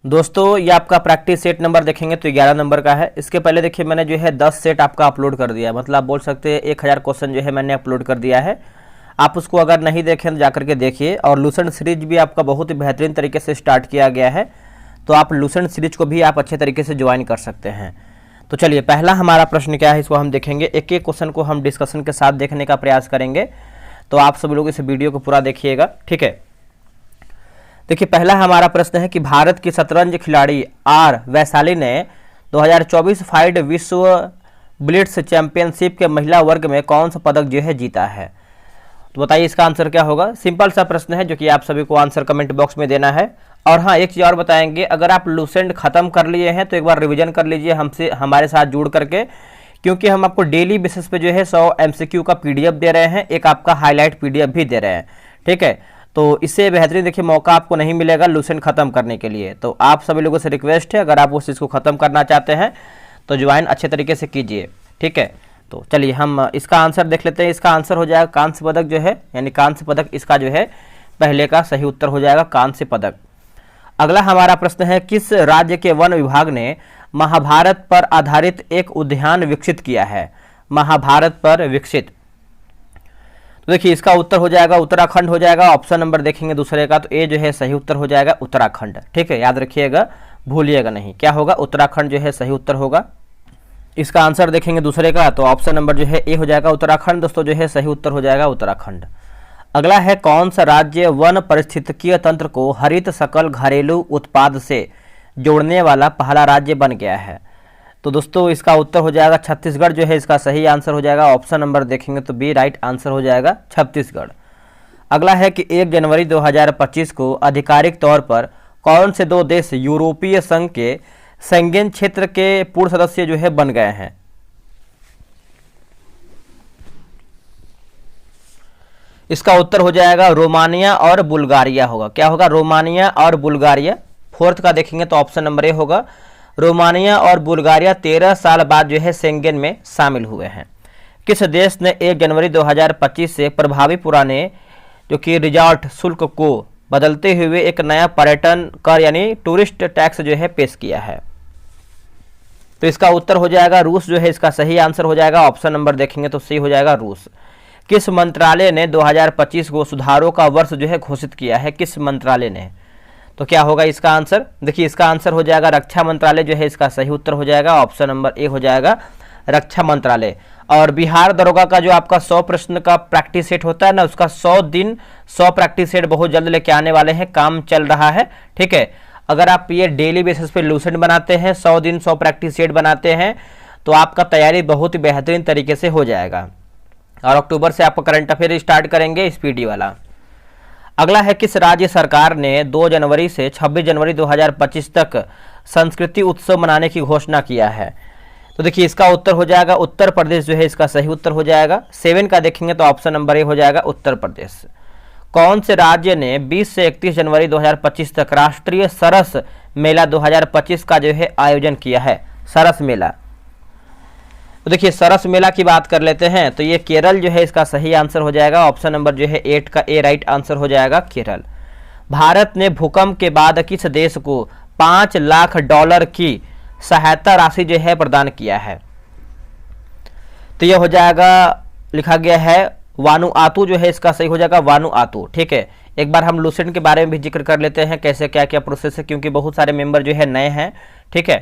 दोस्तों ये आपका प्रैक्टिस सेट नंबर देखेंगे तो 11 नंबर का है। इसके पहले देखिए मैंने जो है 10 सेट आपका अपलोड कर दिया है, मतलब आप बोल सकते हैं 1000 क्वेश्चन जो है मैंने अपलोड कर दिया है। आप उसको अगर नहीं देखें तो जाकर के देखिए। और लूसेंट सीरीज भी आपका बहुत ही बेहतरीन तरीके से स्टार्ट किया गया है, तो आप लूसेंट सीरीज को भी आप अच्छे तरीके से ज्वाइन कर सकते हैं। तो चलिए पहला हमारा प्रश्न क्या है इसको हम देखेंगे। एक एक क्वेश्चन को हम डिस्कशन के साथ देखने का प्रयास करेंगे, तो आप सभी लोग इस वीडियो को पूरा देखिएगा, ठीक है। देखिए पहला हमारा प्रश्न है कि भारत की शतरंज खिलाड़ी आर वैशाली ने 2024 फाइड विश्व ब्लिट्स चैंपियनशिप के महिला वर्ग में कौन सा पदक जो है जीता है। तो बताइए इसका आंसर क्या होगा। सिंपल सा प्रश्न है जो कि आप सभी को आंसर कमेंट बॉक्स में देना है। और हाँ, एक चीज़ और बताएंगे, अगर आप लूसेंट खत्म कर लिए हैं तो एक बार रिवीजन कर लीजिए हमसे, हमारे साथ जुड़ करके, क्योंकि हम आपको डेली बेसिस पे जो है 100 MCQ का PDF दे रहे हैं, एक आपका हाईलाइट PDF भी दे रहे हैं, ठीक है। तो इससे बेहतरीन देखिए मौका आपको नहीं मिलेगा लूसेंट खत्म करने के लिए। तो आप सभी लोगों से रिक्वेस्ट है, अगर आप उस चीज़ को ख़त्म करना चाहते हैं तो ज्वाइन अच्छे तरीके से कीजिए, ठीक है। तो चलिए हम इसका आंसर देख लेते हैं। इसका आंसर हो जाएगा कांस्य पदक जो है, यानी कांस्य पदक इसका जो है पहले का सही उत्तर हो जाएगा कांस्य पदक। अगला हमारा प्रश्न है, किस राज्य के वन विभाग ने महाभारत पर आधारित एक उद्यान विकसित किया है। महाभारत पर विकसित, तो देखिए इसका उत्तर हो जाएगा उत्तराखंड हो जाएगा। ऑप्शन नंबर देखेंगे दूसरे का, तो ए जो है सही उत्तर हो जाएगा उत्तराखंड, ठीक है। याद रखिएगा, भूलिएगा नहीं, क्या होगा, उत्तराखंड जो है सही उत्तर होगा। इसका आंसर देखेंगे दूसरे का, तो ऑप्शन नंबर जो है ए हो जाएगा उत्तराखंड। दोस्तों जो है सही उत्तर हो जाएगा उत्तराखंड। अगला है, कौन सा राज्य वन पारिस्थितिकीय तंत्र को हरित सकल घरेलू उत्पाद से जोड़ने वाला पहला राज्य बन गया है। तो दोस्तों इसका उत्तर हो जाएगा छत्तीसगढ़ जो है इसका सही आंसर हो जाएगा। ऑप्शन नंबर देखेंगे तो बी राइट आंसर हो जाएगा छत्तीसगढ़। अगला है कि 1 जनवरी 2025 को आधिकारिक तौर पर कौन से दो देश यूरोपीय संघ के शेंगेन क्षेत्र के पूर्व सदस्य जो है बन गए हैं। इसका उत्तर हो जाएगा रोमानिया और बुल्गारिया होगा। क्या होगा, रोमानिया और बुल्गारिया। फोर्थ का देखेंगे तो ऑप्शन नंबर ए होगा, रोमानिया और बुल्गारिया 13 साल बाद जो है शेंगेन में शामिल हुए हैं। किस देश ने 1 जनवरी 2025 से प्रभावी पुराने जो कि रिजॉर्ट शुल्क को बदलते हुए एक नया पर्यटन कर यानी टूरिस्ट टैक्स जो है पेश किया है। तो इसका उत्तर हो जाएगा रूस जो है इसका सही आंसर हो जाएगा। ऑप्शन नंबर देखेंगे तो सही हो जाएगा रूस। किस मंत्रालय ने 2025 को सुधारों का वर्ष जो है घोषित किया है। किस मंत्रालय ने, तो क्या होगा इसका आंसर। देखिए इसका आंसर हो जाएगा रक्षा मंत्रालय जो है इसका सही उत्तर हो जाएगा। ऑप्शन नंबर ए हो जाएगा रक्षा मंत्रालय। और बिहार दरोगा का जो आपका 100 प्रश्न का प्रैक्टिस सेट होता है ना, उसका 100 दिन 100 प्रैक्टिस सेट बहुत जल्द लेके आने वाले हैं, काम चल रहा है, ठीक है। अगर आप ये डेली बेसिस पे लूसेंट बनाते हैं, 100 दिन 100 प्रैक्टिस सेट बनाते हैं, तो आपका तैयारी बहुत ही बेहतरीन तरीके से हो जाएगा। और अक्टूबर से आपका करंट अफेयर स्टार्ट करेंगे स्पीडी वाला। अगला है, किस राज्य सरकार ने 2 जनवरी से 26 जनवरी 2025 तक संस्कृति उत्सव मनाने की घोषणा किया है। तो देखिए इसका उत्तर हो जाएगा उत्तर प्रदेश जो है इसका सही उत्तर हो जाएगा। 7 का देखेंगे तो ऑप्शन नंबर ए हो जाएगा उत्तर प्रदेश। कौन से राज्य ने 20 से 31 जनवरी 2025 तक राष्ट्रीय सरस मेला 2025 का जो है आयोजन किया है। सरस मेला, तो देखिए सरस मेला की बात कर लेते हैं, तो ये केरल जो है इसका सही आंसर हो जाएगा। ऑप्शन नंबर जो है 8 का ए राइट आंसर हो जाएगा केरल। भारत ने भूकंप के बाद किस देश को $5 लाख की सहायता राशि जो है प्रदान किया है। तो ये हो जाएगा, लिखा गया है वानुआतू जो है इसका सही हो जाएगा वानुआतू, ठीक है। एक बार हम लूसेंट के बारे में भी जिक्र कर लेते हैं, कैसे क्या क्या प्रोसेस है, क्योंकि बहुत सारे मेंबर जो है नए हैं, ठीक है।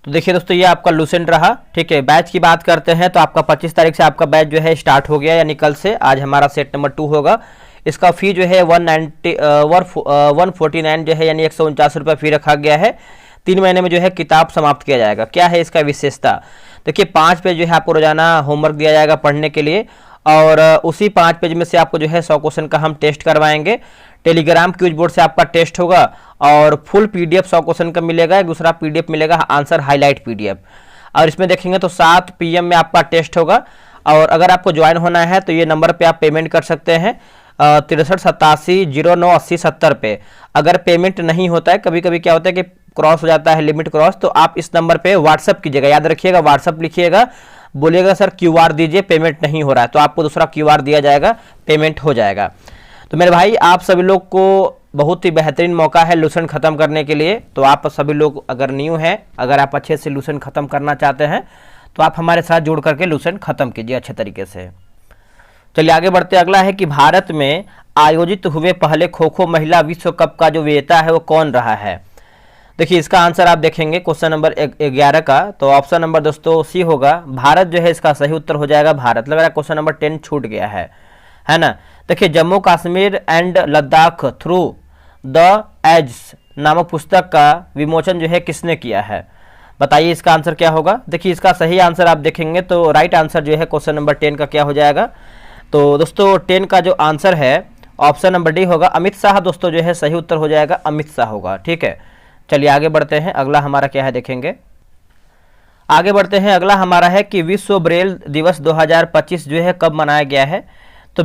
तो देखिए दोस्तों ये आपका लूसेंट रहा, ठीक है। बैच की बात करते हैं तो आपका 25 तारीख से आपका बैच जो है स्टार्ट हो गया, यानी कल से। आज हमारा सेट नंबर 2 होगा। इसका फी जो है 149 जो है यानी 149 रुपये फी रखा गया है। 3 महीने में जो है किताब समाप्त किया जाएगा। क्या है इसका विशेषता, देखिए 5 पेज जो है आपको रोजाना होमवर्क दिया जाएगा पढ़ने के लिए, और उसी 5 पेज में से आपको जो है 100 क्वेश्चन का हम टेस्ट करवाएंगे। टेलीग्राम क्यूज बोर्ड से आपका टेस्ट होगा, और फुल PDF 100 क्वेश्चन का मिलेगा। एक दूसरा PDF मिलेगा आंसर हाईलाइट PDF। और इसमें देखेंगे तो 7 PM में आपका टेस्ट होगा। और अगर आपको ज्वाइन होना है तो ये नंबर पे आप पेमेंट कर सकते हैं 6387098070 पे। अगर पेमेंट नहीं होता है, कभी कभी क्या होता है कि क्रॉस हो जाता है लिमिट क्रॉस, तो आप इस नंबर पे व्हाट्सअप कीजिएगा। याद रखिएगा व्हाट्सअप लिखिएगा, बोलिएगा सर QR दीजिए, पेमेंट नहीं हो रहा है, तो आपको दूसरा QR दिया जाएगा, पेमेंट हो जाएगा। तो मेरे भाई आप सभी लोग को बहुत ही बेहतरीन मौका है लूसेंट ख़त्म करने के लिए। तो आप सभी लोग अगर न्यू हैं, अगर आप अच्छे से लूसेंट ख़त्म करना चाहते हैं तो आप हमारे साथ जुड़ करके लूसेंट ख़त्म कीजिए अच्छे तरीके से। चलिए आगे बढ़ते। अगला है कि भारत में आयोजित हुए पहले खो खो महिला विश्व कप का जो विजेता है वो कौन रहा है। देखिए इसका आंसर आप देखेंगे क्वेश्चन नंबर 11 का, तो ऑप्शन नंबर दोस्तों सी होगा। भारत जो है इसका सही उत्तर हो जाएगा भारत। लग रहा है क्वेश्चन नंबर 10 छूट गया है ना। देखिए Jammu Kashmir and Ladakh through the age नामक पुस्तक का विमोचन जो है किसने किया है, बताइए इसका आंसर क्या होगा। देखिए इसका सही आंसर आप देखेंगे तो राइट आंसर जो है क्वेश्चन नंबर 10 का क्या हो जाएगा। तो दोस्तों 10 का जो आंसर है ऑप्शन नंबर डी होगा, अमित शाह दोस्तों जो है सही उत्तर हो जाएगा, अमित शाह होगा। ठीक है, चलिए आगे बढ़ते हैं। अगला हमारा क्या है देखेंगे, आगे बढ़ते हैं। अगला हमारा है कि विश्व ब्रेल दिवस 2025 जो है कब मनाया गया है। तो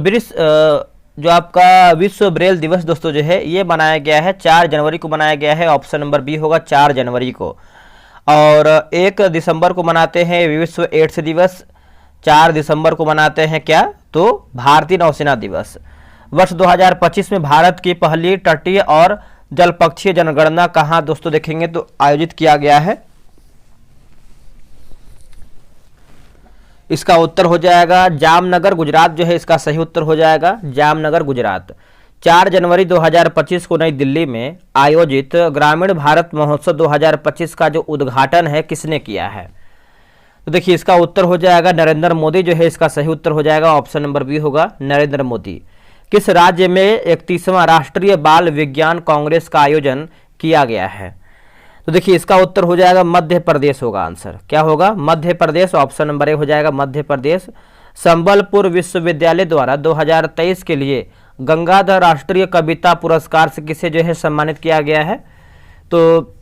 जो आपका विश्व ब्रेल दिवस दोस्तों जो है ये मनाया गया है 4 जनवरी को मनाया गया है, ऑप्शन नंबर बी होगा 4 जनवरी को। और 1 दिसंबर को मनाते हैं विश्व एड्स दिवस, 4 दिसंबर को मनाते हैं क्या, तो भारतीय नौसेना दिवस। वर्ष 2025 में भारत की पहली तटीय और जलपक्षीय जनगणना कहाँ दोस्तों देखेंगे तो आयोजित किया गया है। इसका उत्तर हो जाएगा जामनगर गुजरात जो है इसका सही उत्तर हो जाएगा, जामनगर गुजरात। 4 जनवरी 2025 को नई दिल्ली में आयोजित ग्रामीण भारत महोत्सव 2025 का जो उद्घाटन है किसने किया है। तो देखिए इसका उत्तर हो जाएगा नरेंद्र मोदी जो है इसका सही उत्तर हो जाएगा, ऑप्शन नंबर बी होगा नरेंद्र मोदी। किस राज्य में 31वां राष्ट्रीय बाल विज्ञान कांग्रेस का आयोजन किया गया है। तो देखिए इसका उत्तर हो जाएगा मध्य प्रदेश होगा आंसर, क्या होगा मध्य प्रदेश, ऑप्शन नंबर ए हो जाएगा मध्य प्रदेश। संबलपुर विश्वविद्यालय द्वारा 2023 के लिए गंगाधर राष्ट्रीय कविता पुरस्कार से किसे जो है सम्मानित किया गया है। तो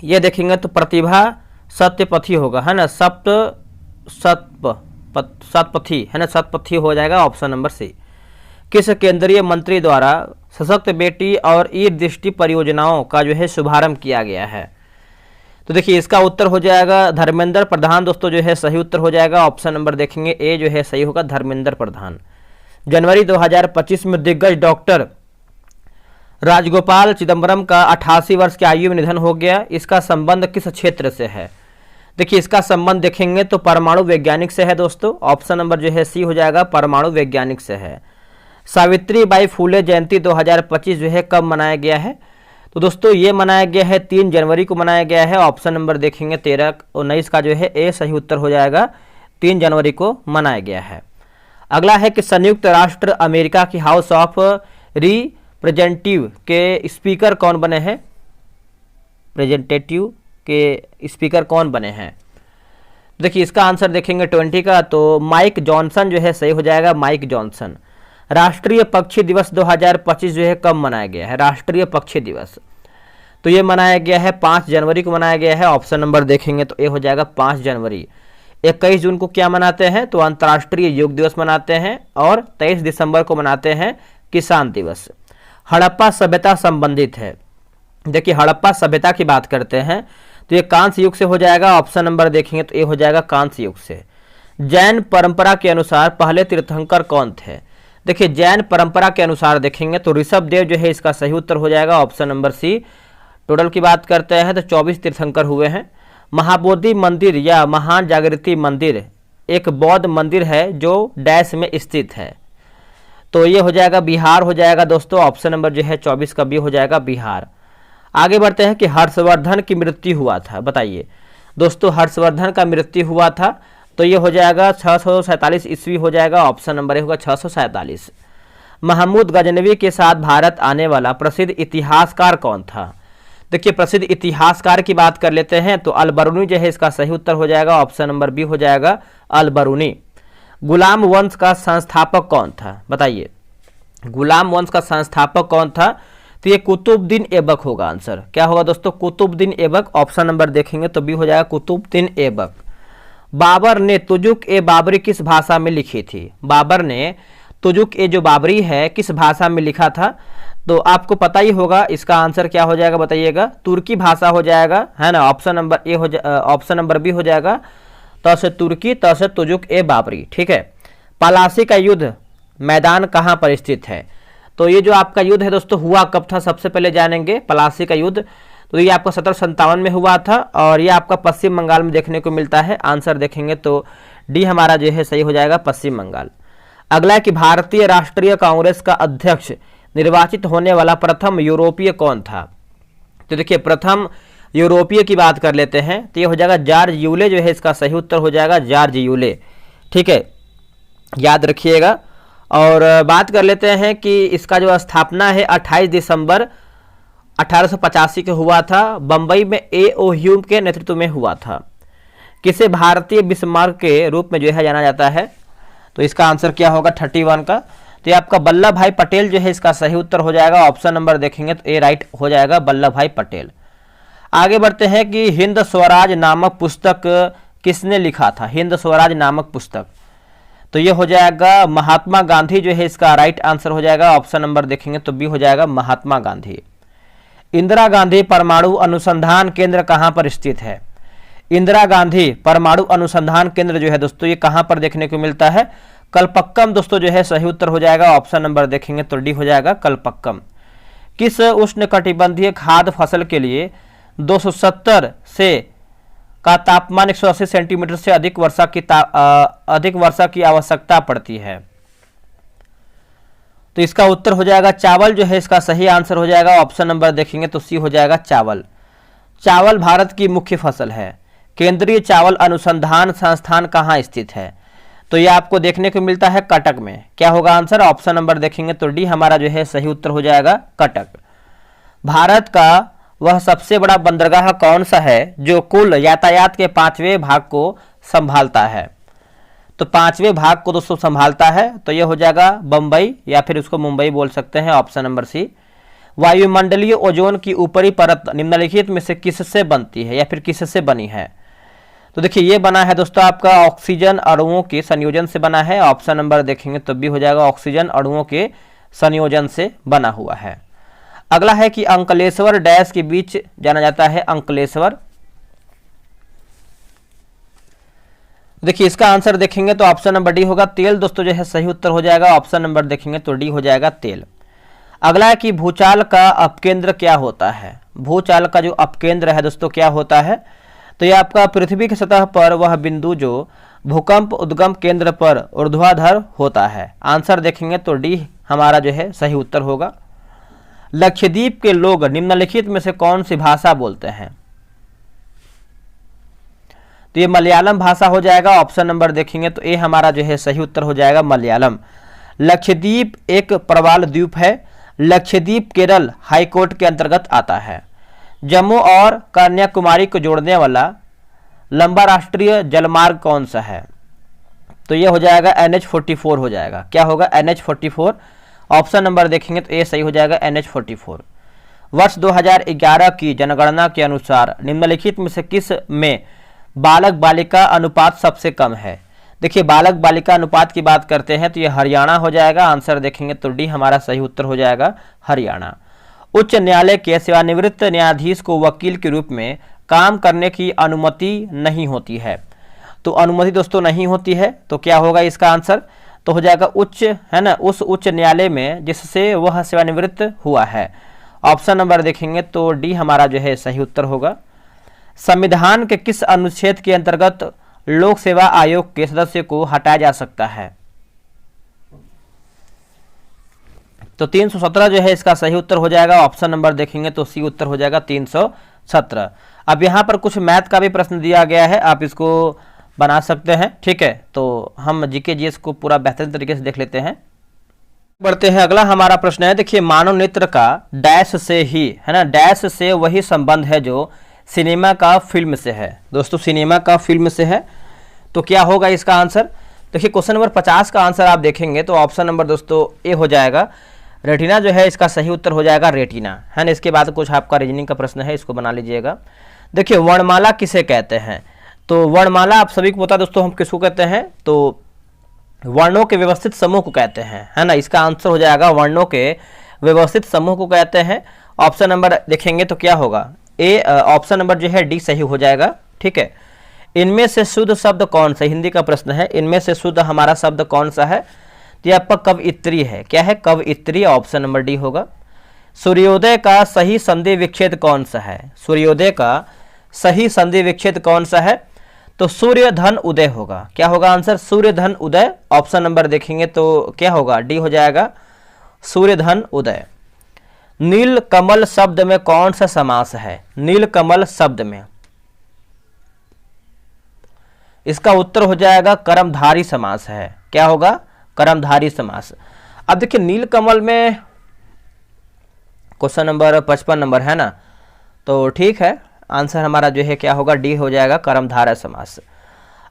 ये देखेंगे तो प्रतिभा सत्यपथी होगा, है ना, सतपथी है ना, सतपथी हो जाएगा, ऑप्शन नंबर सी। किस केंद्रीय मंत्री द्वारा सशक्त बेटी और ई दृष्टि परियोजनाओं का जो है शुभारंभ किया गया है। तो देखिए इसका उत्तर हो जाएगा धर्मेंद्र प्रधान दोस्तों जो है सही उत्तर हो जाएगा, ऑप्शन नंबर देखेंगे ए जो है सही होगा धर्मेंद्र प्रधान। जनवरी 2025 में दिग्गज डॉक्टर राजगोपाल चिदम्बरम का 88 वर्ष की आयु में निधन हो गया। इसका संबंध किस क्षेत्र से है। देखिए इसका संबंध देखेंगे तो परमाणु वैज्ञानिक से है दोस्तों, ऑप्शन नंबर जो है सी हो जाएगा परमाणु वैज्ञानिक से है। सावित्रीबाई फुले जयंती 2025 जो है कब मनाया गया है। तो दोस्तों ये मनाया गया है 3 जनवरी को मनाया गया है, ऑप्शन नंबर देखेंगे 13 और 19 का जो है ए सही उत्तर हो जाएगा, 3 जनवरी को मनाया गया है। अगला है कि संयुक्त राष्ट्र अमेरिका की हाउस ऑफ रिप्रेजेंटेटिव के स्पीकर कौन बने हैं, रिप्रेजेंटेटिव के स्पीकर कौन बने हैं। देखिए इसका आंसर देखेंगे 20 का, तो माइक जॉनसन जो है सही हो जाएगा, माइक जॉनसन। राष्ट्रीय पक्षी दिवस 2025 जो है कब मनाया गया है, राष्ट्रीय पक्षी दिवस। तो ये मनाया गया है 5 जनवरी को मनाया गया है, ऑप्शन नंबर देखेंगे तो ए हो जाएगा 5 जनवरी। 21 जून को क्या मनाते हैं तो अंतर्राष्ट्रीय योग दिवस मनाते हैं, और 23 दिसंबर को मनाते हैं किसान दिवस। हड़प्पा सभ्यता संबंधित है। देखिए हड़प्पा सभ्यता की बात करते हैं तो ये कांस्य युग से हो जाएगा, ऑप्शन नंबर देखेंगे तो ए हो जाएगा कांस्य युग से। जैन परंपरा के अनुसार पहले तीर्थंकर कौन थे। देखिए जैन परंपरा के अनुसार देखेंगे तो ऋषभ देव जो है इसका सही उत्तर हो जाएगा, ऑप्शन नंबर सी। टोटल की बात करते हैं तो 24 तीर्थंकर हुए हैं। महाबोधि मंदिर या महान जागृति मंदिर एक बौद्ध मंदिर है जो डैश में स्थित है। तो ये हो जाएगा बिहार हो जाएगा दोस्तों, ऑप्शन नंबर जो है 24 का बी हो जाएगा बिहार। आगे बढ़ते हैं कि हर्षवर्धन की मृत्यु हुआ था, बताइए दोस्तों हर्षवर्धन का मृत्यु हुआ था तो ये हो जाएगा 647 ईस्वी हो जाएगा, ऑप्शन नंबर ए होगा 647। महमूद गजनवी के साथ भारत आने वाला प्रसिद्ध इतिहासकार कौन था। देखिए प्रसिद्ध इतिहासकार की बात कर लेते हैं तो अल-बरूनी जो है इसका सही उत्तर हो जाएगा, ऑप्शन नंबर बी हो जाएगा अल-बरूनी। गुलाम वंश का संस्थापक कौन था, बताइए गुलाम वंश का संस्थापक कौन था। तो ये कुतुबुद्दीन ऐबक होगा आंसर, क्या होगा दोस्तों कुतुबुद्दीन ऐबक, ऑप्शन नंबर देखेंगे तो बी हो जाएगा कुतुबुद्दीन ऐबक। बाबर ने तुजुक ए बाबरी किस भाषा में लिखी थी। बाबर ने तुजुक ए जो बाबरी है किस भाषा में लिखा था, तो आपको पता ही होगा इसका आंसर क्या हो जाएगा बताइएगा, तुर्की भाषा हो जाएगा, है ना, ऑप्शन नंबर ए हो ऑप्शन नंबर बी हो जाएगा, त से तुर्की त से तुजुक ए बाबरी। ठीक है, पलासी का युद्ध मैदान कहाँ पर स्थित है। तो ये जो आपका युद्ध है दोस्तों हुआ कब था, सबसे पहले जानेंगे। प्लासी का युद्ध, तो ये आपका 1757 में हुआ था और ये आपका पश्चिम बंगाल में देखने को मिलता है। आंसर देखेंगे तो डी हमारा जो है सही हो जाएगा, पश्चिम बंगाल। अगला है कि भारतीय राष्ट्रीय कांग्रेस का अध्यक्ष निर्वाचित होने वाला प्रथम यूरोपीय कौन था। तो देखिए प्रथम यूरोपीय की बात कर लेते हैं, तो ये हो जाएगा जॉर्ज यूले जो है इसका सही उत्तर हो जाएगा, जॉर्ज यूले। ठीक है, याद रखिएगा। और बात कर लेते हैं कि इसका जो स्थापना है 28 दिसंबर 1885 के हुआ था, बम्बई में A.O. ह्यूम के नेतृत्व में हुआ था। किसे भारतीय बिस्मार्क के रूप में जो है जाना जाता है, तो इसका आंसर क्या होगा 31 का, तो ये आपका वल्लभ भाई पटेल जो है इसका सही उत्तर हो जाएगा। ऑप्शन नंबर देखेंगे तो ए राइट हो जाएगा, वल्लभ भाई पटेल। आगे बढ़ते हैं कि हिंद स्वराज नामक पुस्तक किसने लिखा था, हिंद स्वराज नामक पुस्तक, तो ये हो जाएगा महात्मा गांधी जो है इसका राइट आंसर हो जाएगा। ऑप्शन नंबर देखेंगे तो बी हो जाएगा, महात्मा गांधी। इंदिरा गांधी परमाणु अनुसंधान केंद्र कहाँ पर स्थित है, इंदिरा गांधी परमाणु अनुसंधान केंद्र जो है दोस्तों ये कहाँ पर देखने को मिलता है, कलपक्कम दोस्तों जो है सही उत्तर हो जाएगा। ऑप्शन नंबर देखेंगे तो डी हो जाएगा, कलपक्कम। किस उष्णकटिबंधीय खाद्य फसल के लिए 270 से का तापमान 180 सेंटीमीटर से अधिक वर्षा की आवश्यकता पड़ती है, तो इसका उत्तर हो जाएगा चावल जो है इसका सही आंसर हो जाएगा। ऑप्शन नंबर देखेंगे तो सी हो जाएगा, चावल। चावल भारत की मुख्य फसल है। केंद्रीय चावल अनुसंधान संस्थान कहाँ स्थित है, तो ये आपको देखने को मिलता है कटक में। क्या होगा आंसर, ऑप्शन नंबर देखेंगे तो डी हमारा जो है सही उत्तर हो जाएगा, कटक। भारत का वह सबसे बड़ा बंदरगाह कौन सा है जो कुल यातायात के 5वें भाग को संभालता है, तो 5वें भाग को दोस्तों संभालता है, तो यह हो जाएगा बंबई या फिर उसको मुंबई बोल सकते हैं। Option number C. वायुमंडलीय ओजोन की ऊपरी परत निम्नलिखित में से किससे बनती है या फिर किससे बनी है, तो देखिए ये बना है दोस्तों आपका ऑक्सीजन अणुओं के संयोजन से बना है। ऑप्शन नंबर देखेंगे तो बी हो जाएगा, ऑक्सीजन अणुओं के संयोजन से बना हुआ है। अगला है कि अंकलेश्वर डैश के बीच जाना जाता है, अंकलेश्वर। देखिए इसका आंसर देखेंगे तो ऑप्शन नंबर डी होगा, तेल दोस्तों जो है सही उत्तर हो जाएगा। ऑप्शन नंबर देखेंगे तो डी हो जाएगा, तेल। अगला है कि भूचाल का अपकेंद्र क्या होता है, भूचाल का जो अपकेंद्र है दोस्तों क्या होता है, तो ये आपका पृथ्वी की सतह पर वह बिंदु जो भूकंप उद्गम केंद्र पर ऊर्ध्वाधर होता है। आंसर देखेंगे तो डी हमारा जो है सही उत्तर होगा। लक्षद्वीप के लोग निम्नलिखित में से कौन सी भाषा बोलते हैं, तो ये मलयालम भाषा हो जाएगा। ऑप्शन नंबर देखेंगे तो ए हमारा जो है सही उत्तर हो जाएगा, मलयालम। लक्षद्वीप एक प्रवाल द्वीप है। लक्षद्वीप केरल हाईकोर्ट के अंतर्गत आता है। जम्मू और कन्याकुमारी को जोड़ने वाला लंबा राष्ट्रीय जलमार्ग कौन सा है, तो ये हो जाएगा NH44 हो जाएगा। क्या होगा, NH44। ऑप्शन नंबर देखेंगे तो ए सही हो जाएगा, NH44। वर्ष 2011 की जनगणना के अनुसार निम्नलिखित में से किस में बालक बालिका अनुपात सबसे कम है, देखिए बालक बालिका अनुपात की बात करते हैं तो ये हरियाणा हो जाएगा। आंसर देखेंगे तो डी हमारा सही उत्तर हो जाएगा, हरियाणा। उच्च न्यायालय के सेवानिवृत्त न्यायाधीश को वकील के रूप में काम करने की अनुमति नहीं होती है, तो अनुमति दोस्तों नहीं होती है, तो क्या होगा इसका आंसर, तो हो जाएगा उच्च, है ना, उस उच्च न्यायालय में जिससे वह सेवानिवृत्त हुआ है। ऑप्शन नंबर देखेंगे तो डी हमारा जो है सही उत्तर होगा। संविधान के किस अनुच्छेद के अंतर्गत लोक सेवा आयोग के सदस्य को हटाया जा सकता है, तो 317 जो है इसका सही उत्तर हो जाएगा। ऑप्शन नंबर देखेंगे तो सी उत्तर हो जाएगा, 317। अब यहाँ पर कुछ मैथ का भी प्रश्न दिया गया है, आप इसको बना सकते हैं, ठीक है। तो हम जीके जीएस को पूरा बेहतरीन तरीके से देख लेते हैं। बढ़ते हैं, अगला हमारा प्रश्न है, देखिए मानव नेत्र का डैश से ही, है ना, डैश से वही संबंध है जो सिनेमा का फिल्म से है। दोस्तों सिनेमा का फिल्म से है, तो क्या होगा इसका आंसर, देखिए क्वेश्चन नंबर 50 का आंसर आप देखेंगे तो ऑप्शन नंबर दोस्तों ए हो जाएगा, रेटिना जो है इसका सही उत्तर हो जाएगा, रेटिना, है ना। इसके बाद कुछ आपका रीजनिंग का प्रश्न है, इसको बना लीजिएगा। देखिए वर्णमाला किसे कहते हैं, तो वर्णमाला आप सभी को पता है दोस्तों हम किसको कहते हैं, तो वर्णों के व्यवस्थित समूह को कहते हैं, है ना। इसका आंसर हो जाएगा वर्णों के व्यवस्थित समूह को कहते हैं। ऑप्शन नंबर देखेंगे तो क्या होगा, ए, ऑप्शन नंबर जो है डी सही हो जाएगा, ठीक है। इनमें से शुद्ध शब्द कौन सा, हिंदी का प्रश्न है, इनमें से शुद्ध हमारा शब्द कौन सा है, तो ये आपका कवयित्री है। क्या है? कवयित्री, ऑप्शन नंबर डी होगा। सूर्योदय का सही संधि विच्छेद कौन सा है? सूर्योदय का सही संधि विच्छेद कौन सा है? तो सूर्य धन उदय होगा। क्या होगा आंसर? सूर्य धन उदय। ऑप्शन नंबर देखेंगे तो क्या होगा? डी हो जाएगा, सूर्य धन उदय। नील कमल शब्द में कौन सा समास है? नील कमल शब्द में, इसका उत्तर हो जाएगा कर्मधारी समास है। क्या होगा? कर्मधारी समास। अब देखिए नीलकमल में क्वेश्चन नंबर 55 नंबर है ना, तो ठीक है, आंसर हमारा जो है क्या होगा? डी हो जाएगा, कर्मधारय समास।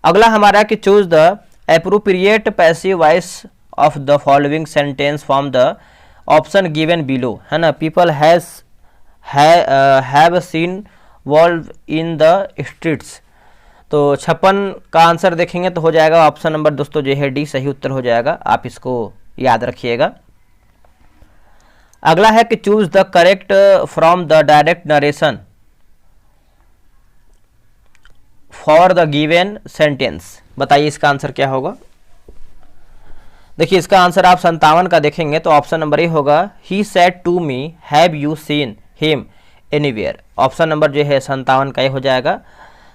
अगला हमारा कि choose the appropriate passive voice of the following sentence from the option given below, है ना। People have seen valve in the streets. तो 56 का आंसर देखेंगे तो हो जाएगा ऑप्शन नंबर दोस्तों जो है डी सही उत्तर हो जाएगा। आप इसको याद रखिएगा। अगला है कि choose the correct from the direct narration for the given sentence. बताइए इसका आंसर क्या होगा? देखिए इसका आंसर आप 57 का देखेंगे तो ऑप्शन नंबर ए होगा, he said to me have you seen him anywhere. Option number जो है 57 का ये हो जाएगा।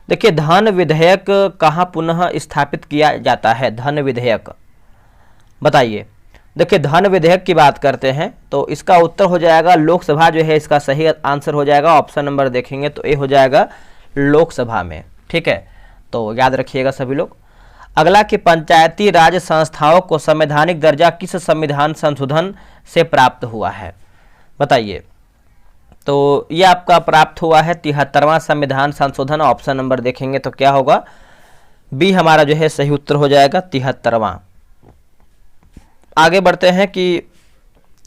देखिए धन विधेयक कहाँ पुनः स्थापित किया जाता है? धन विधेयक, बताइए। देखिए धन विधेयक की बात करते हैं तो इसका उत्तर हो जाएगा लोकसभा जो है, इसका सही आंसर हो जाएगा। ऑप्शन नंबर देखेंगे तो ए हो जाएगा, लोकसभा में। ठीक है, तो याद रखिएगा सभी लोग। अगला कि पंचायती राज संस्थाओं को संवैधानिक दर्जा किस संविधान संशोधन से प्राप्त हुआ है? बताइए। तो ये आपका प्राप्त हुआ है 73वां संविधान संशोधन। ऑप्शन नंबर देखेंगे तो क्या होगा? बी हमारा जो है सही उत्तर हो जाएगा, 73वां। आगे बढ़ते हैं कि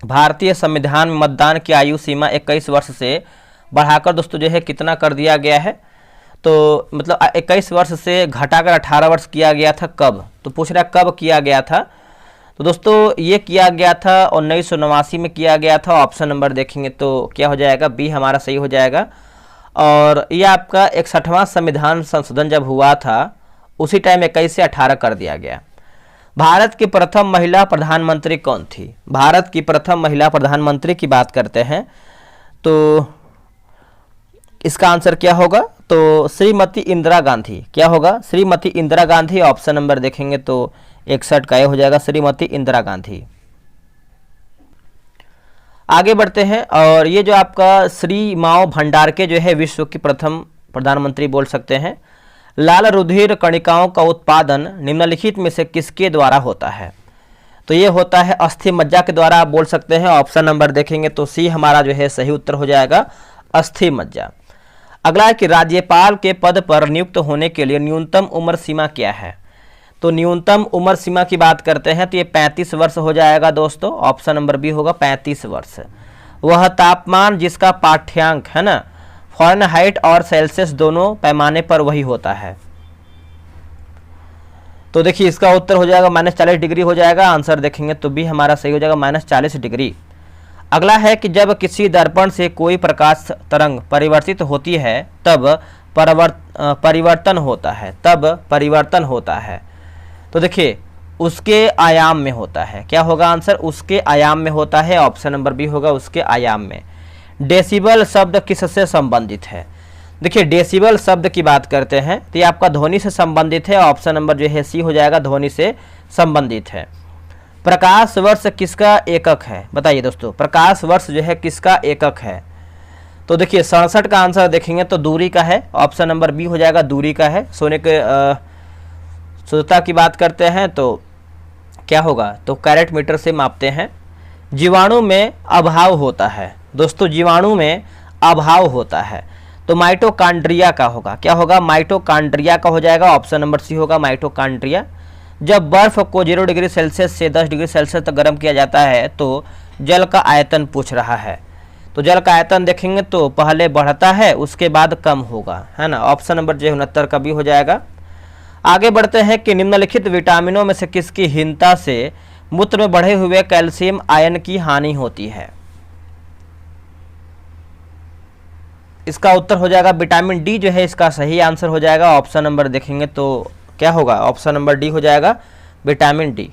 भारतीय संविधान में मतदान की आयु सीमा 21 वर्ष से बढ़ाकर दोस्तों जो है कितना कर दिया गया है? तो मतलब 21 वर्ष से घटाकर 18 वर्ष किया गया था। कब? तो पूछ रहा है कब किया गया था? तो दोस्तों ये किया गया था 1989 में किया गया था। ऑप्शन नंबर देखेंगे तो क्या हो जाएगा? बी हमारा सही हो जाएगा। और ये आपका 61वां संविधान संशोधन जब हुआ था उसी टाइम 21 से 18 कर दिया गया। भारत की प्रथम महिला प्रधानमंत्री कौन थी? भारत की प्रथम महिला प्रधानमंत्री की बात करते हैं तो इसका आंसर क्या होगा? तो श्रीमती इंदिरा गांधी। क्या होगा? श्रीमती इंदिरा गांधी। ऑप्शन नंबर देखेंगे तो 61 का ये हो जाएगा, श्रीमती इंदिरा गांधी। आगे बढ़ते हैं और ये जो आपका श्री माओ भंडारके जो है विश्व की प्रथम प्रधानमंत्री बोल सकते हैं। लाल रुधिर कणिकाओं का उत्पादन निम्नलिखित में से किसके द्वारा होता है? तो ये होता है अस्थि मज्जा के द्वारा, आप बोल सकते हैं। ऑप्शन नंबर देखेंगे तो सी हमारा जो है सही उत्तर हो जाएगा, अस्थि मज्जा। अगला है कि राज्यपाल के पद पर नियुक्त होने के लिए न्यूनतम उम्र सीमा क्या है? तो न्यूनतम उम्र सीमा की बात करते हैं तो ये 35 वर्ष हो जाएगा दोस्तों। ऑप्शन नंबर बी होगा, 35 वर्ष। वह तापमान जिसका पाठ्यांक है ना फ़ारेनहाइट और सेल्सियस दोनों पैमाने पर वही होता है। तो देखिए इसका उत्तर हो जाएगा -40 डिग्री हो जाएगा। आंसर देखेंगे तो बी हमारा सही हो जाएगा, -40 डिग्री। अगला है कि जब किसी दर्पण से कोई प्रकाश तरंग परिवर्तित होती है तब परिवर्तन होता है, तब परिवर्तन होता है। तो देखिए उसके आयाम में होता है। क्या होगा आंसर? उसके आयाम में होता है। ऑप्शन नंबर बी होगा, उसके आयाम में। डेसिबल शब्द किससे संबंधित है? देखिए डेसिबल शब्द की बात करते हैं तो ये आपका ध्वनि से संबंधित है। ऑप्शन नंबर जो है सी हो जाएगा, ध्वनि से संबंधित है। प्रकाश वर्ष किसका एकक है? बताइए दोस्तों, प्रकाश वर्ष जो है किसका एकक है? तो देखिए 67 का आंसर देखेंगे तो दूरी का है। ऑप्शन नंबर बी हो जाएगा, दूरी का है। सोने के शुद्धता की बात करते हैं तो क्या होगा? तो कैरेट मीटर से मापते हैं। जीवाणु में अभाव होता है दोस्तों, जीवाणु में अभाव होता है तो माइटोकॉन्ड्रिया का होगा। क्या होगा? माइटोकॉन्ड्रिया का हो जाएगा। ऑप्शन नंबर सी होगा, माइटोकॉन्ड्रिया। जब बर्फ को 0 डिग्री सेल्सियस से 10 डिग्री सेल्सियस तक गर्म किया जाता है तो जल का आयतन पूछ रहा है। तो जल का आयतन देखेंगे तो पहले बढ़ता है उसके बाद कम होगा, है ना। ऑप्शन नंबर जो 69 का भी हो जाएगा। आगे बढ़ते हैं कि निम्नलिखित विटामिनों में से किसकी हीनता से मूत्र में बढ़े हुए कैल्शियम आयन की हानि होती है? इसका उत्तर हो जाएगा विटामिन डी जो है इसका सही आंसर हो जाएगा। ऑप्शन नंबर देखेंगे तो क्या होगा? ऑप्शन नंबर डी हो जाएगा, विटामिन डी।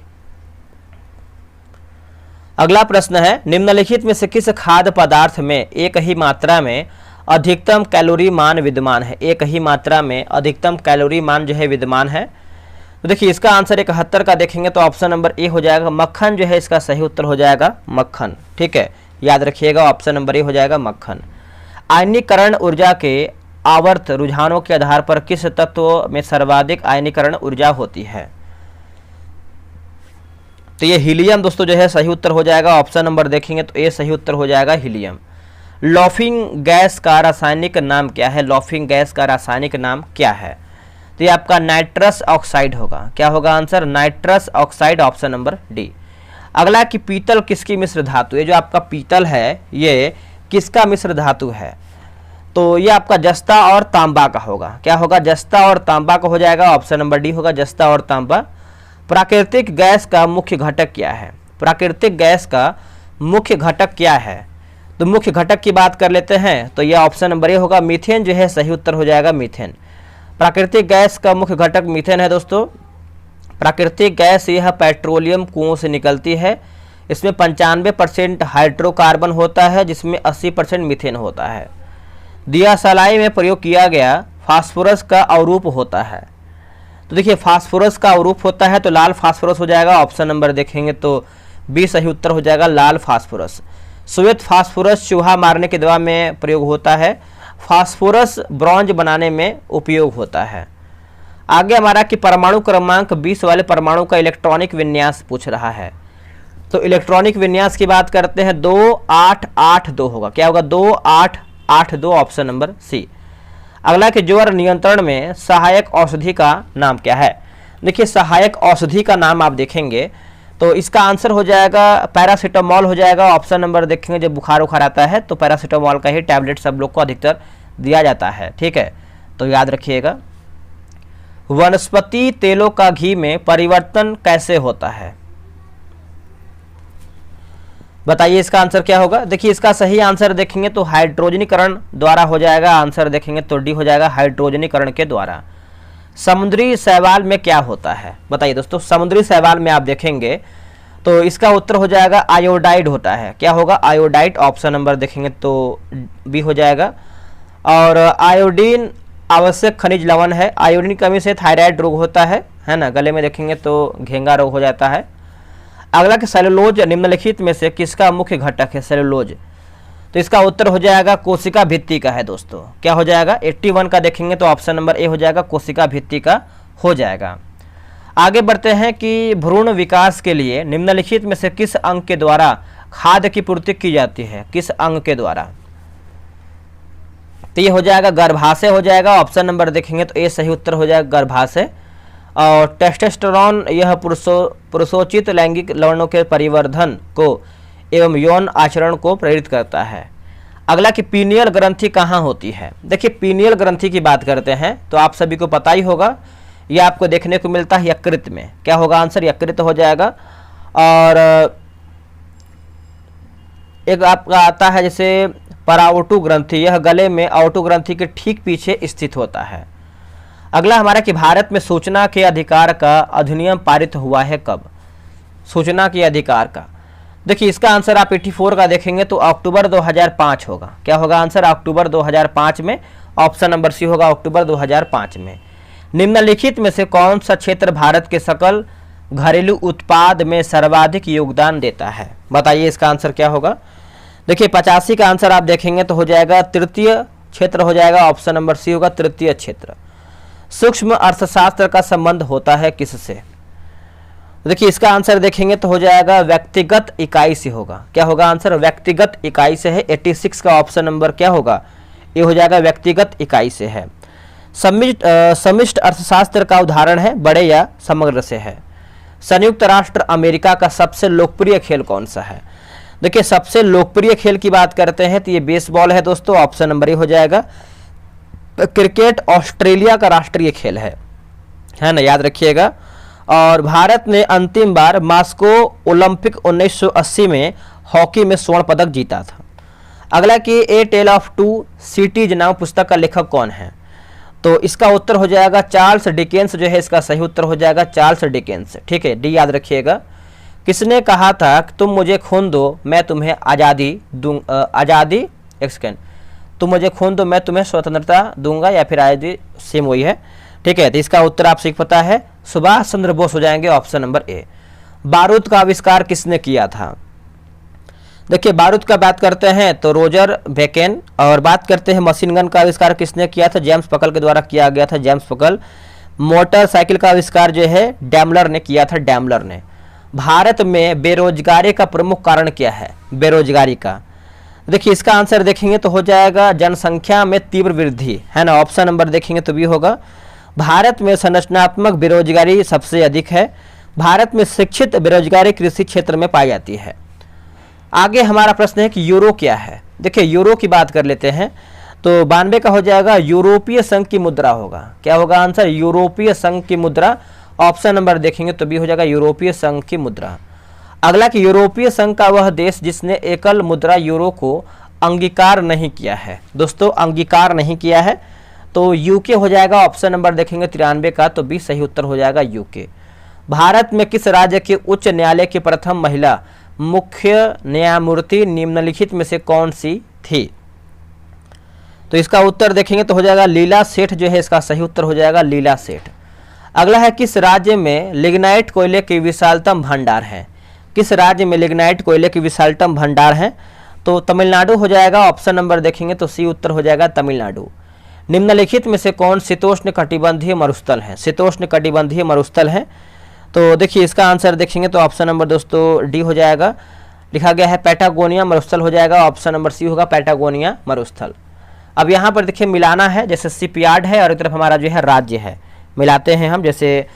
अगला प्रश्न है, निम्नलिखित में से किस खाद्य पदार्थ में एक ही मात्रा में अधिकतम कैलोरी मान विद्यमान है? एक ही मात्रा में अधिकतम कैलोरी मान जो है विद्यमान है। तो देखिए इसका आंसर 71 का देखेंगे तो ऑप्शन नंबर ए हो जाएगा। मक्खन जो है इसका सही उत्तर हो जाएगा मक्खन। ठीक है, याद रखिएगा, ऑप्शन नंबर ए हो जाएगा मक्खन। आयनीकरण ऊर्जा के आवर्त रुझानों के आधार पर किस तत्व में सर्वाधिक आयनीकरण ऊर्जा होती है? तो ये हीलियम दोस्तों जो है सही उत्तर हो जाएगा। ऑप्शन नंबर देखेंगे तो ए सही उत्तर हो जाएगा हीलियम। लॉफिंग गैस का रासायनिक नाम क्या है? लॉफिंग गैस का रासायनिक नाम क्या है? तो ये आपका नाइट्रस ऑक्साइड होगा। क्या होगा answer? Nitrous oxide, option number D. अगला कि पीतल किसकी मिश्र धातु? ये जो आपका पीतल है ये किसका मिश्र धातु है? तो ये आपका जस्ता और तांबा का होगा। क्या होगा? जस्ता और तांबा का हो जाएगा। ऑप्शन नंबर डी होगा, जस्ता और तांबा। प्राकृतिक गैस का मुख्य घटक क्या है? प्राकृतिक गैस का मुख्य घटक क्या है? तो मुख्य घटक की बात कर लेते हैं तो यह ऑप्शन नंबर ए होगा, मीथेन जो है सही उत्तर हो जाएगा मीथेन। प्राकृतिक गैस का मुख्य घटक मीथेन है दोस्तों। प्राकृतिक गैस यह पेट्रोलियम कुओं से निकलती है। इसमें 95% हाइड्रोकार्बन होता है जिसमें 80% मीथेन होता है। दिया सलाई में प्रयोग किया गया फास्फोरस का अवरूप होता है। तो देखिए फास्फोरस का अवरूप होता है तो लाल फास्फोरस हो जाएगा। ऑप्शन नंबर देखेंगे तो बी सही उत्तर हो जाएगा, लाल फास्फोरस। श्वेत फास्फोरस चूहा मारने की दवा में प्रयोग होता है। फास्फोरस ब्रॉन्ज बनाने में उपयोग होता है। आगे हमारा कि परमाणु क्रमांक 20 वाले परमाणु का इलेक्ट्रॉनिक विन्यास पूछ रहा है। तो इलेक्ट्रॉनिक विन्यास की बात करते हैं 2882 होगा। क्या होगा? 2882, ऑप्शन नंबर सी। अगला कि ज्वर नियंत्रण में सहायक औषधि का नाम क्या है? देखिए सहायक औषधि का नाम आप देखेंगे तो इसका आंसर हो जाएगा पैरासीटामोल हो जाएगा। ऑप्शन नंबर देखेंगे जब बुखार उखार आता है तो पैरासीटामोल का ही टैबलेट सब लोग को अधिकतर दिया जाता है। ठीक है, तो याद रखिएगा। वनस्पति तेलों का घी में परिवर्तन कैसे होता है? बताइए इसका आंसर क्या होगा? देखिए इसका सही आंसर देखेंगे तो हाइड्रोजनीकरण द्वारा हो जाएगा। आंसर देखेंगे तो डी हो जाएगा, हाइड्रोजनीकरण के द्वारा। समुद्री शैवाल में क्या होता है? बताइए दोस्तों, समुद्री शैवाल में आप देखेंगे तो इसका उत्तर हो जाएगा आयोडाइड होता है। क्या होगा? आयोडाइड, ऑप्शन नंबर देखेंगे तो बी हो जाएगा। और आयोडीन आवश्यक खनिज लवण है। आयोडीन की कमी से थायराइड रोग होता है ना। गले में देखेंगे तो घेंगा रोग हो जाता है। अगला कि सेलुलोज निम्नलिखित में से किसका मुख्य घटक है? सेलुलोज, तो इसका उत्तर हो जाएगा कोशिका भित्ति का है दोस्तों। क्या हो जाएगा? 81 का देखेंगे तो ऑप्शन नंबर ए हो जाएगा, कोशिका भित्ति का हो जाएगा। आगे बढ़ते हैं कि भ्रूण विकास के लिए निम्नलिखित में से किस अंग के द्वारा खाद्य की पूर्ति की जाती है? किस अंग के द्वारा? तो ये हो जाएगा गर्भाशय हो जाएगा। ऑप्शन नंबर देखेंगे तो ए सही उत्तर हो जाएगा, गर्भाशय। और टेस्टोस्टेरोन यह पुरुषोचित लैंगिक लवणों के परिवर्धन को एवं यौन आचरण को प्रेरित करता है। अगला कि पीनियल ग्रंथि कहाँ होती है? देखिए पीनियल ग्रंथि की बात करते हैं तो आप सभी को पता ही होगा, यह आपको देखने को मिलता है यकृत में। क्या होगा आंसर? यकृत हो जाएगा। और एक आपका आता है जैसे पराओटू ग्रंथि, यह गले में आउटू ग्रंथि के ठीक पीछे स्थित होता है। अगला हमारा कि भारत में सूचना के अधिकार का अधिनियम पारित हुआ है कब? सूचना के अधिकार का, देखिए इसका आंसर आप 84 का देखेंगे तो अक्टूबर 2005 होगा। क्या होगा आंसर? अक्टूबर 2005 में, ऑप्शन नंबर सी होगा, अक्टूबर 2005 में। निम्नलिखित में से कौन सा क्षेत्र भारत के सकल घरेलू उत्पाद में सर्वाधिक योगदान देता है? बताइए इसका आंसर क्या होगा? देखिए 85 का आंसर आप देखेंगे तो हो जाएगा तृतीय क्षेत्र हो जाएगा। ऑप्शन नंबर सी होगा, तृतीय क्षेत्र। सूक्ष्म अर्थशास्त्र का संबंध होता है किससे? देखिए इसका आंसर देखेंगे तो हो जाएगा व्यक्तिगत इकाई से होगा। क्या होगा आंसर? व्यक्तिगत इकाई से है। 86 का ऑप्शन नंबर क्या होगा? ये हो जाएगा व्यक्तिगत इकाई से है। समिष्ट अर्थशास्त्र का उदाहरण है बड़े या समग्र से है। संयुक्त राष्ट्र अमेरिका का सबसे लोकप्रिय खेल कौन सा है? देखिए सबसे लोकप्रिय खेल की बात करते हैं तो ये बेसबॉल है दोस्तों। ऑप्शन नंबर ए हो जाएगा। क्रिकेट ऑस्ट्रेलिया का राष्ट्रीय खेल है ना, याद रखिएगा। और भारत ने अंतिम बार मास्को ओलंपिक 1980 में हॉकी में स्वर्ण पदक जीता था। अगला कि ए टेल ऑफ टू सिटीज नाम पुस्तक का लेखक कौन है? तो इसका उत्तर हो जाएगा चार्ल्स डिकेंस जो है इसका सही उत्तर हो जाएगा, चार्ल्स डिकेंस। ठीक है, डी याद रखिएगा। किसने कहा था कि तुम मुझे खून दो मैं तुम्हें आज़ादी दूँ, आज़ादी एक सेकेंड, तुम मुझे खून दो मैं तुम्हें स्वतंत्रता दूंगा, या फिर आज़ादी, सेम वही है। ठीक है, तो इसका उत्तर आप सीख पता है, सुभाष चंद्र बोस हो जाएंगे, ऑप्शन नंबर ए। बारूद का आविष्कार किसने किया था? देखिए बारूद का बात करते हैं तो रोजर बेकेन, और बात करते हैं मशीन गन का आविष्कार किसने किया था? जेम्स पकल के द्वारा किया गया था, जेम्स पकल। मोटरसाइकिल का आविष्कार जो है डैमलर ने किया था, डैमलर ने। भारत में बेरोजगारी का प्रमुख कारण क्या है? बेरोजगारी का, देखिए इसका आंसर देखेंगे तो हो जाएगा जनसंख्या में तीव्र वृद्धि, है ना। ऑप्शन नंबर देखेंगे तो भी होगा। भारत में संरचनात्मक बेरोजगारी सबसे अधिक है। भारत में शिक्षित बेरोजगारी कृषि क्षेत्र में पाई जाती है। आगे हमारा प्रश्न है कि यूरो क्या है? देखिए यूरो की बात कर लेते हैं तो 92 का हो जाएगा, यूरोपीय संघ की मुद्रा होगा। क्या होगा आंसर? यूरोपीय संघ की मुद्रा। ऑप्शन नंबर देखेंगे तो भी हो जाएगा यूरोपीय संघ की मुद्रा। अगला कि यूरोपीय संघ का वह देश जिसने एकल मुद्रा यूरो को अंगीकार नहीं किया है। दोस्तों अंगीकार नहीं किया है तो यूके हो जाएगा। ऑप्शन नंबर देखेंगे 93 का, तो भी सही उत्तर हो जाएगा यूके। भारत में किस राज्य के उच्च न्यायालय की प्रथम महिला मुख्य न्यायमूर्ति निम्नलिखित में से कौन सी थी? तो इसका उत्तर देखेंगे तो हो जाएगा लीला सेठ, जो है इसका सही उत्तर हो जाएगा लीला सेठ। अगला है किस राज्य में लिग्नाइट कोयले के विशालतम भंडार है? किस राज्य में लिग्नाइट कोयले के विशालतम भंडार है? तो तमिलनाडु हो जाएगा। ऑप्शन नंबर देखेंगे तो सी उत्तर हो जाएगा तमिलनाडु। निम्नलिखित में से कौन शीतोष्ण कटिबंधीय मरुस्थल है? शीतोष्ण कटिबंधीय मरुस्थल है। तो देखिए इसका आंसर देखेंगे तो ऑप्शन नंबर दोस्तों डी हो जाएगा। लिखा गया है पैटागोनिया मरुस्थल हो जाएगा। ऑप्शन नंबर सी होगा पैटागोनिया मरुस्थल। अब यहाँ पर देखिए मिलाना है, जैसे शिपयार्ड है और एक तरफ हमारा जो है राज्य है, मिलाते हैं हम। जैसे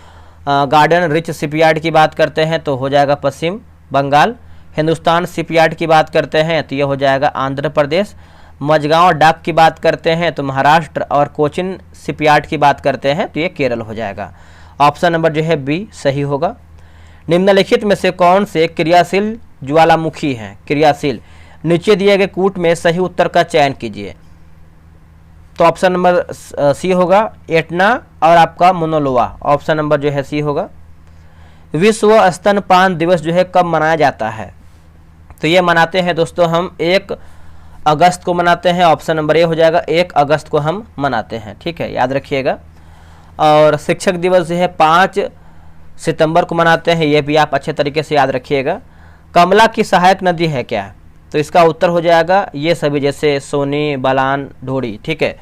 गार्डन रिच शिपयार्ड की बात करते हैं तो हो जाएगा पश्चिम बंगाल। हिंदुस्तान शिपयार्ड की बात करते हैं तो ये हो जाएगा आंध्र प्रदेश। मझगांव डाक की बात करते हैं तो महाराष्ट्र, और कोचिन शिपयार्ड की बात करते हैं तो ये केरल हो जाएगा। ऑप्शन नंबर जो है बी सही होगा। निम्नलिखित में से कौन से क्रियाशील ज्वालामुखी हैं? क्रियाशील, नीचे दिए गए कूट में सही उत्तर का चयन कीजिए। तो ऑप्शन नंबर सी होगा एटना और आपका मोनोलोवा। ऑप्शन नंबर जो है सी होगा। विश्व स्तनपान दिवस जो है कब मनाया जाता है? तो ये मनाते हैं दोस्तों हम 1 अगस्त को मनाते हैं। ऑप्शन नंबर ए हो जाएगा, 1 अगस्त को हम मनाते हैं। ठीक है, याद रखिएगा। और शिक्षक दिवस जो है 5 सितंबर को मनाते हैं, ये भी आप अच्छे तरीके से याद रखिएगा। कमला की सहायक नदी है क्या? तो इसका उत्तर हो जाएगा ये सभी, जैसे सोनी, बलान, ढोड़ी। ठीक है,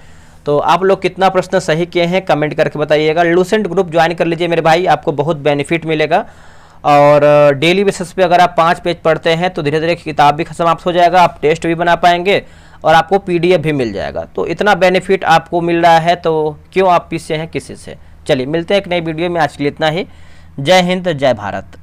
तो आप लोग कितना प्रश्न सही किए हैं कमेंट करके बताइएगा। लूसेंट ग्रुप ज्वाइन कर लीजिए मेरे भाई, आपको बहुत बेनिफिट मिलेगा। और डेली बेसिस पे अगर आप 5 पेज पढ़ते हैं तो धीरे धीरे किताब भी समाप्त हो जाएगा, आप टेस्ट भी बना पाएंगे और आपको PDF भी मिल जाएगा। तो इतना बेनिफिट आपको मिल रहा है तो क्यों आप पीछे हैं किसी से। चलिए मिलते हैं एक नई वीडियो में, आज के लिए इतना ही। जय हिंद, जय भारत।